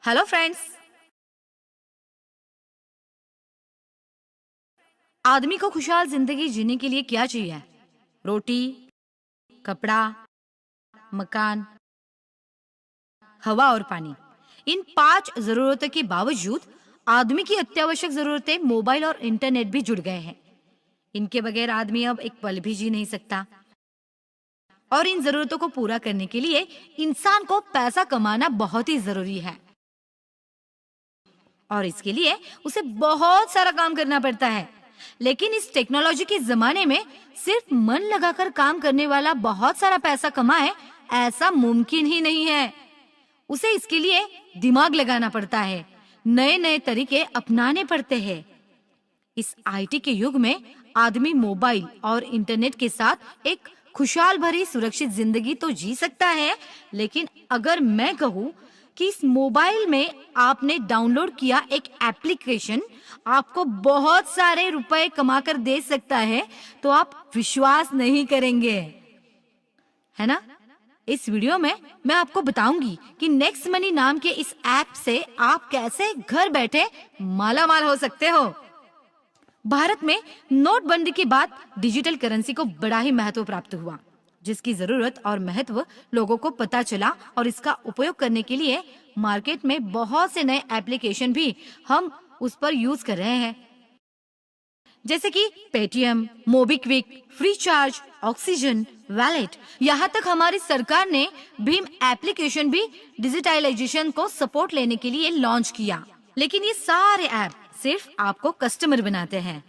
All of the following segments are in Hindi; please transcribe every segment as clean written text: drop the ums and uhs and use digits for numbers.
Hello friends. आदमी को खुशहाल जिंदगी जीने के लिए क्या चाहिए? रोटी, कपड़ा, मकान, हवा और पानी। इन 5 जरूरतों के बावजूद आदमी की अत्यावश्यक जरूरतें मोबाइल और इंटरनेट भी जुड़ गए हैं। इनके बगैर आदमी अब एक पल भी जी नहीं सकता। और इन जरूरतों को पूरा करने के लिए इंसान को पैसा कमाना बहुत ही जरूरी है और इसके लिए उसे बहुत सारा काम करना पड़ता है। लेकिन इस टेक्नोलॉजी के जमाने में सिर्फ मन लगाकर काम करने वाला बहुत सारा पैसा कमाए, ऐसा मुमकिन ही नहीं है। उसे इसके लिए दिमाग लगाना पड़ता है, नए नए तरीके अपनाने पड़ते हैं। इस आईटी के युग में आदमी मोबाइल और इंटरनेट के साथ एक खुशहाल भरी सुरक्षित जिंदगी तो जी सकता है, लेकिन अगर मैं कहूँ कि इस मोबाइल में आपने डाउनलोड किया एक एप्लीकेशन आपको बहुत सारे रुपए कमाकर दे सकता है, तो आप विश्वास नहीं करेंगे, है ना? इस वीडियो में मैं आपको बताऊंगी कि नेक्स्ट मनी नाम के इस ऐप से आप कैसे घर बैठे माला माल हो सकते हो। भारत में नोटबंदी के बाद डिजिटल करेंसी को बड़ा ही महत्व प्राप्त हुआ, जिसकी जरूरत और महत्व लोगों को पता चला और इसका उपयोग करने के लिए मार्केट में बहुत से नए एप्लीकेशन भी हम उस पर यूज कर रहे हैं, जैसे कि Paytm, MobiKwik, free charge, oxygen, wallet. यहाँ तक हमारी सरकार ने भीम एप्लीकेशन भी डिजिटलाइजेशन को सपोर्ट लेने के लिए लॉन्च किया। लेकिन ये सारे ऐप सिर्फ आपको कस्टमर बनाते हैं।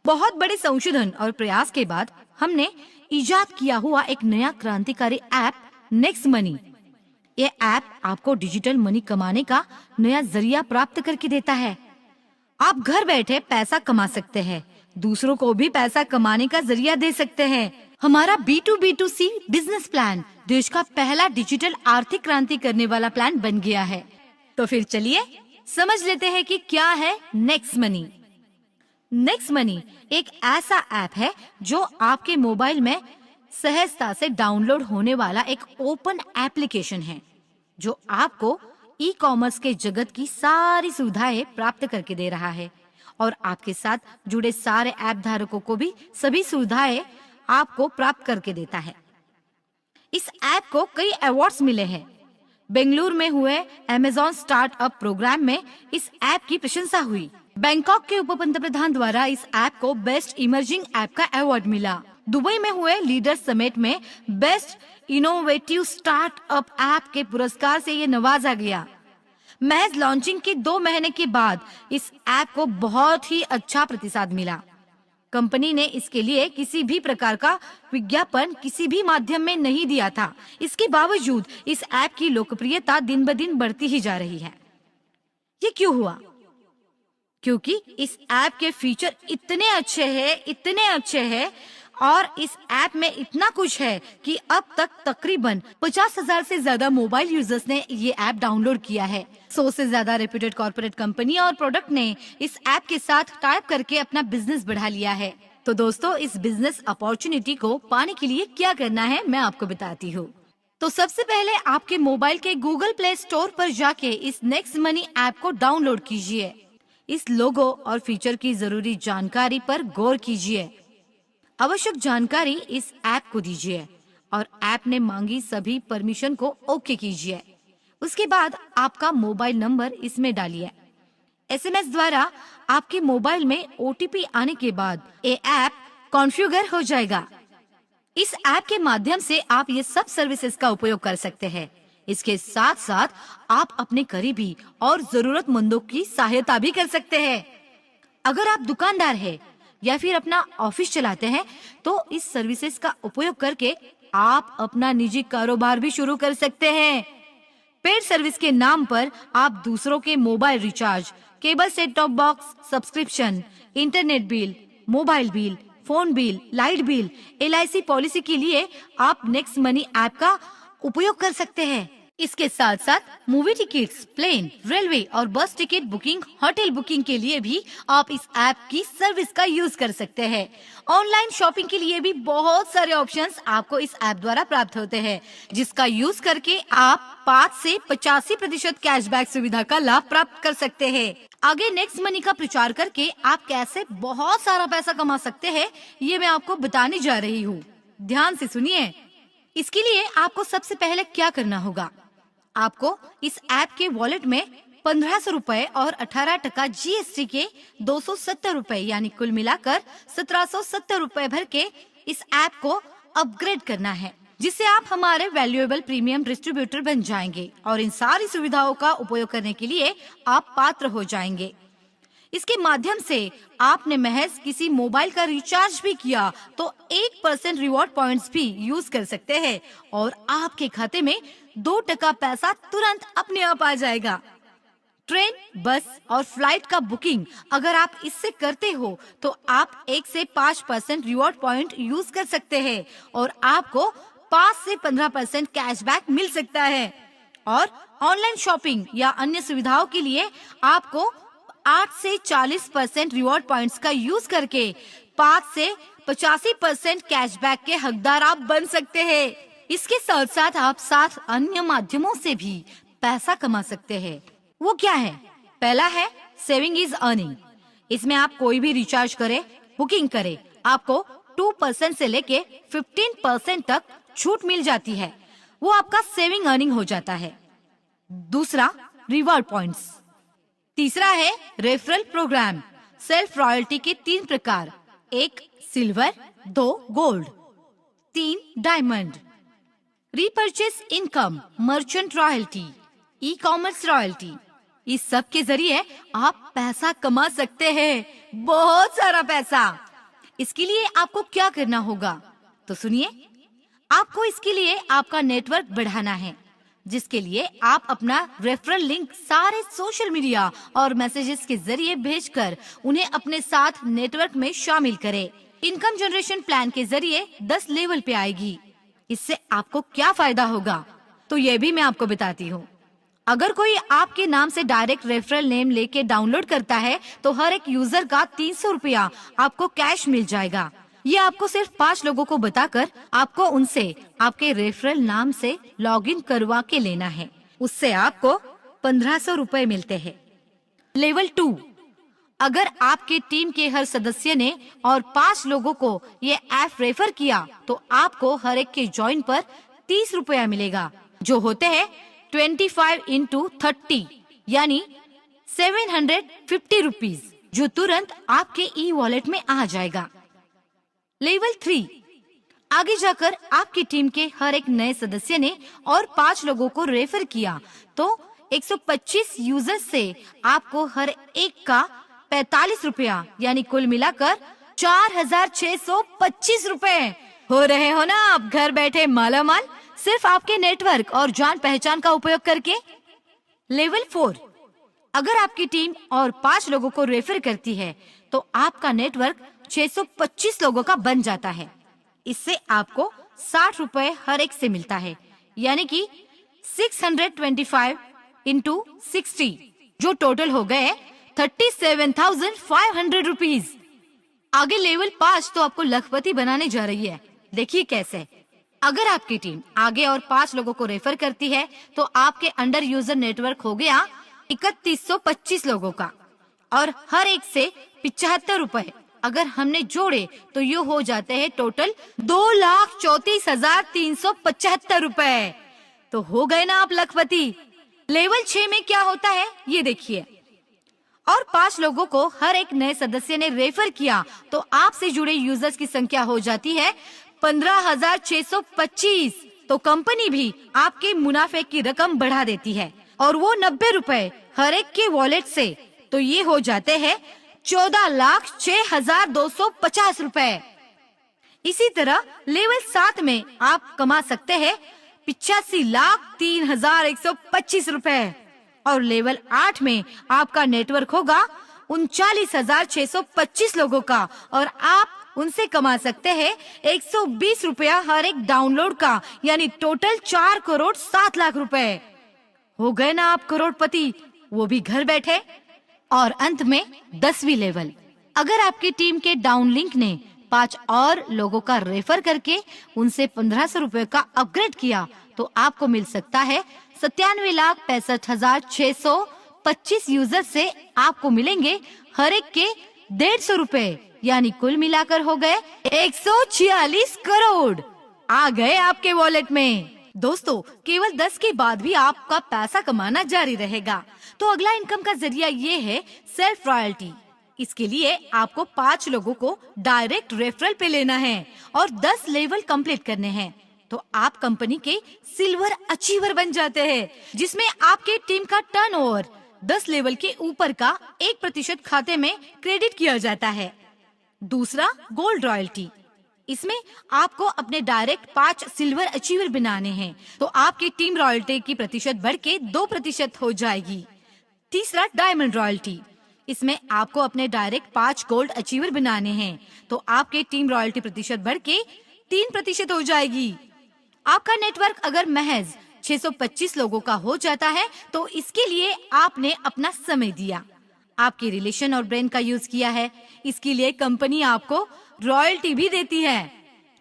बहुत बड़े संशोधन और प्रयास के बाद हमने इजाद किया हुआ एक नया क्रांतिकारी ऐप नेक्स्ट मनी। ये ऐप आपको डिजिटल मनी कमाने का नया जरिया प्राप्त करके देता है। आप घर बैठे पैसा कमा सकते हैं, दूसरों को भी पैसा कमाने का जरिया दे सकते हैं। हमारा B2B2C बिजनेस प्लान देश का पहला डिजिटल आर्थिक क्रांति करने वाला प्लान बन गया है। तो फिर चलिए समझ लेते हैं कि क्या है नेक्स्ट मनी। नेक्स्ट मनी एक ऐसा ऐप है जो आपके मोबाइल में सहजता से डाउनलोड होने वाला एक ओपन एप्लीकेशन है, जो आपको ई कॉमर्स के जगत की सारी सुविधाएं प्राप्त करके दे रहा है और आपके साथ जुड़े सारे ऐप धारकों को भी सभी सुविधाएं आपको प्राप्त करके देता है। इस ऐप को कई अवार्ड्स मिले हैं। बेंगलुरु में हुए अमेज़न स्टार्टअप प्रोग्राम में इस ऐप की प्रशंसा हुई। बैंकॉक के उप पंतप्रधान द्वारा इस ऐप को बेस्ट इमर्जिंग ऐप का अवार्ड मिला। दुबई में हुए लीडर्स समिट में बेस्ट इनोवेटिव स्टार्टअप ऐप के पुरस्कार से ये नवाजा गया। महज लॉन्चिंग के 2 महीने के बाद इस ऐप को बहुत ही अच्छा प्रतिसाद मिला। कंपनी ने इसके लिए किसी भी प्रकार का विज्ञापन किसी भी माध्यम में नहीं दिया था। इसके बावजूद इस ऐप की लोकप्रियता दिन ब दिन बढ़ती ही जा रही है। ये क्यों हुआ? क्योंकि इस ऐप के फीचर इतने अच्छे हैं और इस ऐप में इतना कुछ है कि अब तक तकरीबन 50,000 से ज्यादा मोबाइल यूजर्स ने ये ऐप डाउनलोड किया है। 100 से ज्यादा रेप्यूटेड कॉर्पोरेट कंपनी और प्रोडक्ट ने इस ऐप के साथ टाइप करके अपना बिजनेस बढ़ा लिया है। तो दोस्तों, इस बिजनेस अपॉर्चुनिटी को पाने के लिए क्या करना है मैं आपको बताती हूँ। तो सबसे पहले आपके मोबाइल के गूगल प्ले स्टोर पर जाके इस नेक्स्ट मनी ऐप को डाउनलोड कीजिए। इस लोगो और फीचर की जरूरी जानकारी पर गौर कीजिए। आवश्यक जानकारी इस ऐप को दीजिए और ऐप ने मांगी सभी परमिशन को ओके कीजिए। उसके बाद आपका मोबाइल नंबर इसमें डालिए। एसएमएस द्वारा आपके मोबाइल में ओटीपी आने के बाद ये ऐप कॉन्फ़िगर हो जाएगा। इस ऐप के माध्यम से आप ये सब सर्विसेज का उपयोग कर सकते हैं। इसके साथ साथ आप अपने करीबी और जरूरतमंदों की सहायता भी कर सकते हैं। अगर आप दुकानदार हैं या फिर अपना ऑफिस चलाते हैं, तो इस सर्विसेज का उपयोग करके आप अपना निजी कारोबार भी शुरू कर सकते हैं। पेड सर्विस के नाम पर आप दूसरों के mobile recharge, cable set top box subscription, internet bill, mobile bill, phone bill, light bill, LIC policy के लिए आप नेक्स्ट मनी ऐप का उपयोग कर सकते हैं। इसके साथ साथ मूवी टिकट्स, प्लेन, रेलवे और बस टिकट बुकिंग, होटल बुकिंग के लिए भी आप इस ऐप की सर्विस का यूज कर सकते हैं। ऑनलाइन शॉपिंग के लिए भी बहुत सारे ऑप्शंस आपको इस ऐप द्वारा प्राप्त होते हैं, जिसका यूज करके आप 5 से 85% कैशबैक सुविधा का लाभ प्राप्त कर सकते हैं। आगे नेक्स्ट मनी का प्रचार करके आप कैसे बहुत सारा पैसा कमा सकते हैं, ये मैं आपको बताने जा रही हूँ। ध्यान से सुनिए। इसके लिए आपको सबसे पहले क्या करना होगा, आपको इस ऐप के वॉलेट में 1500 रुपए और 18% जीएसटी के 270 रुपए यानी कुल मिलाकर 1770 रुपए भर के इस ऐप को अपग्रेड करना है, जिससे आप हमारे वैल्यूएबल प्रीमियम डिस्ट्रीब्यूटर बन जाएंगे और इन सारी सुविधाओं का उपयोग करने के लिए आप पात्र हो जाएंगे। इसके माध्यम से आपने महज किसी मोबाइल का रिचार्ज भी किया तो 1% रिवॉर्ड पॉइंट्स भी यूज कर सकते हैं और आपके खाते में 2% पैसा तुरंत अपने आप आ जाएगा। ट्रेन, बस और फ्लाइट का बुकिंग अगर आप इससे करते हो तो आप 1 से 5% रिवॉर्ड पॉइंट यूज कर सकते हैं और आपको 5 से 15% कैशबैक मिल सकता है। और ऑनलाइन शॉपिंग या अन्य सुविधाओं के लिए आपको 8 से 40% रिवॉर्ड पॉइंट्स का यूज करके 5 से 85% कैशबैक के हकदार आप बन सकते हैं। इसके साथ साथ आप 7 अन्य माध्यमों से भी पैसा कमा सकते हैं। वो क्या है? पहला है सेविंग इज अर्निंग। इसमें आप कोई भी रिचार्ज करे, बुकिंग करे, आपको 2% से लेके 15% तक छूट मिल जाती है। वो आपका सेविंग अर्निंग हो जाता है। दूसरा, रिवॉर्ड पॉइंट्स। तीसरा है रेफरल प्रोग्राम। सेल्फ रॉयल्टी के 3 प्रकार, 1 silver, 2 gold, 3 diamond. Repurchase income, merchant royalty, e commerce royalty. इस सब के जरिए आप पैसा कमा सकते हैं, बहुत सारा पैसा। इसके लिए आपको क्या करना होगा तो सुनिए। आपको इसके लिए आपका नेटवर्क बढ़ाना है, जिसके लिए आप अपना रेफरल लिंक सारे सोशल मीडिया और मैसेजेस के जरिए भेजकर उन्हें अपने साथ नेटवर्क में शामिल करें। इनकम जनरेशन प्लान के जरिए 10 लेवल पे आएगी। इससे आपको क्या फायदा होगा तो ये भी मैं आपको बताती हूँ। अगर कोई आपके नाम से डायरेक्ट रेफरल नेम लेके डाउनलोड करता है तो हर एक यूजर का 300 रुपया आपको कैश मिल जाएगा। ये आपको सिर्फ 5 लोगों को बताकर आपको उनसे आपके रेफरल नाम से लॉगिन करवा के लेना है। उससे आपको 1500 रुपए मिलते हैं। लेवल 2, अगर आपके टीम के हर सदस्य ने और 5 लोगों को ये ऐप रेफर किया तो आपको हर एक के ज्वाइन पर 30 रुपया मिलेगा, जो होते हैं 25 into 30 यानी 750 रुपीज, जो तुरंत आपके ई वॉलेट में आ जाएगा। लेवल 3, आगे जाकर आपकी टीम के हर एक नए सदस्य ने और 5 लोगों को रेफर किया तो 125 यूजर्स से आपको हर एक का 45 रुपया यानी कुल मिलाकर 4625 रुपए। हो रहे हो ना आप घर बैठे मालामाल, सिर्फ आपके नेटवर्क और जान पहचान का उपयोग करके। लेवल 4, अगर आपकी टीम और 5 लोगों को रेफर करती है तो आपका नेटवर्क 625 लोगों का बन जाता है। इससे आपको 60 रुपए हर एक से मिलता है, यानी कि 625 into 60, जो टोटल हो गए 37,500 रुपीज। आगे लेवल 5 तो आपको लखपति बनाने जा रही है। देखिए कैसे। अगर आपकी टीम आगे और 5 लोगों को रेफर करती है तो आपके अंडर यूजर नेटवर्क हो गया 3125 लोगों का और हर एक से 75 रुपए अगर हमने जोड़े तो ये हो जाते हैं टोटल 2,34,375 रुपए। तो हो गए ना आप लखपति। लेवल 6 में क्या होता है ये देखिए। और 5 लोगों को हर एक नए सदस्य ने रेफर किया तो आपसे जुड़े यूजर्स की संख्या हो जाती है 15,625। तो कंपनी भी आपके मुनाफे की रकम बढ़ा देती है और वो 90 रुपए हर एक के वॉलेट से, तो ये हो जाते हैं 14,06,250 रुपए। इसी तरह लेवल 7 में आप कमा सकते हैं 85,03,125 रुपए और लेवल 8 में आपका नेटवर्क होगा 39,625 लोगों का और आप उनसे कमा सकते हैं 120 रुपया हर एक डाउनलोड का, यानी टोटल 4 करोड़ 7 लाख रुपए। हो गए ना आप करोड़पति, वो भी घर बैठे। और अंत में 10वीं लेवल, अगर आपकी टीम के डाउन लिंक ने 5 और लोगों का रेफर करके उनसे 1500 रुपए का अपग्रेड किया तो आपको मिल सकता है 97,65,625 यूजर से आपको मिलेंगे हर एक के 150 रुपए, यानी कुल मिलाकर हो गए 146 करोड़ आ गए आपके वॉलेट में। दोस्तों, केवल 10 के बाद भी आपका पैसा कमाना जारी रहेगा। तो अगला इनकम का जरिया ये है सेल्फ रॉयल्टी। इसके लिए आपको 5 लोगों को डायरेक्ट रेफरल पे लेना है और 10 लेवल कंप्लीट करने हैं, तो आप कंपनी के सिल्वर अचीवर बन जाते हैं, जिसमें आपके टीम का टर्नओवर 10 लेवल के ऊपर का 1% खाते में क्रेडिट किया जाता है। दूसरा, गोल्ड रॉयल्टी। इसमें आपको अपने डायरेक्ट 5 सिल्वर अचीवर बनाने हैं, तो आपकी टीम रॉयल्टी की प्रतिशत बढ़ के 2% हो जाएगी। तीसरा, डायमंड रॉयल्टी। इसमें आपको अपने डायरेक्ट 5 गोल्ड अचीवर बनाने हैं, तो आपके टीम रॉयल्टी प्रतिशत बढ़ के 3% हो जाएगी। आपका नेटवर्क अगर महज 625 लोगों का हो जाता है तो इसके लिए आपने अपना समय दिया, आपके रिलेशन और ब्रेन का यूज किया है। इसके लिए कंपनी आपको रॉयल्टी भी देती है।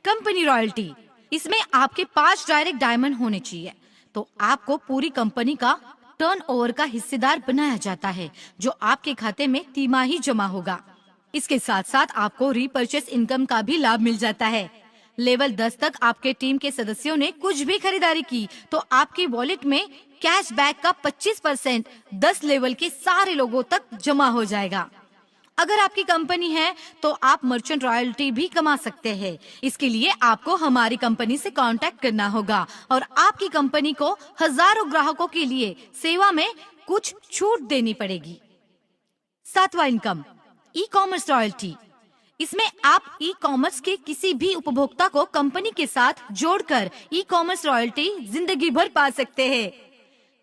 कंपनी रॉयल्टी, इसमें आपके 5 डायरेक्ट डायमंड होने चाहिए, तो आपको पूरी कंपनी का टर्नओवर का हिस्सेदार बनाया जाता है, जो आपके खाते में तिमाही जमा होगा। इसके साथ साथ आपको रीपर्चेस इनकम का भी लाभ मिल जाता है। लेवल 10 तक आपके टीम के सदस्यों ने कुछ भी खरीदारी की तो आपके वॉलेट में कैशबैक का 25% 10 लेवल के सारे लोगों तक जमा हो जाएगा। अगर आपकी कंपनी है तो आप मर्चेंट रॉयल्टी भी कमा सकते हैं। इसके लिए आपको हमारी कंपनी से कांटेक्ट करना होगा और आपकी कंपनी को हजारों ग्राहकों के लिए सेवा में कुछ छूट देनी पड़ेगी। 7वां इनकम, ई कॉमर्स रॉयल्टी। इसमें आप ई कॉमर्स के किसी भी उपभोक्ता को कंपनी के साथ जोड़कर ई कॉमर्स रॉयल्टी जिंदगी भर पा सकते हैं।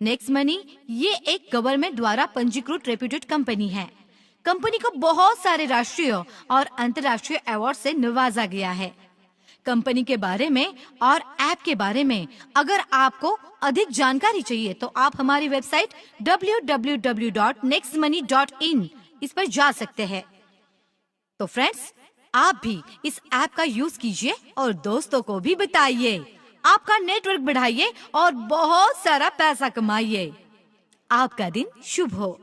नेक्स्ट मनी ये एक गवर्नमेंट द्वारा पंजीकृत रेप्यूटेड कंपनी है। कंपनी को बहुत सारे राष्ट्रीय और अंतर्राष्ट्रीय अवार्ड से नवाजा गया है। कंपनी के बारे में और ऐप के बारे में अगर आपको अधिक जानकारी चाहिए तो आप हमारी वेबसाइट www.nextmoney.in इस पर जा सकते हैं। तो फ्रेंड्स, आप भी इस ऐप का यूज कीजिए और दोस्तों को भी बताइए। आपका नेटवर्क बढ़ाइए और बहुत सारा पैसा कमाइए। आपका दिन शुभ हो।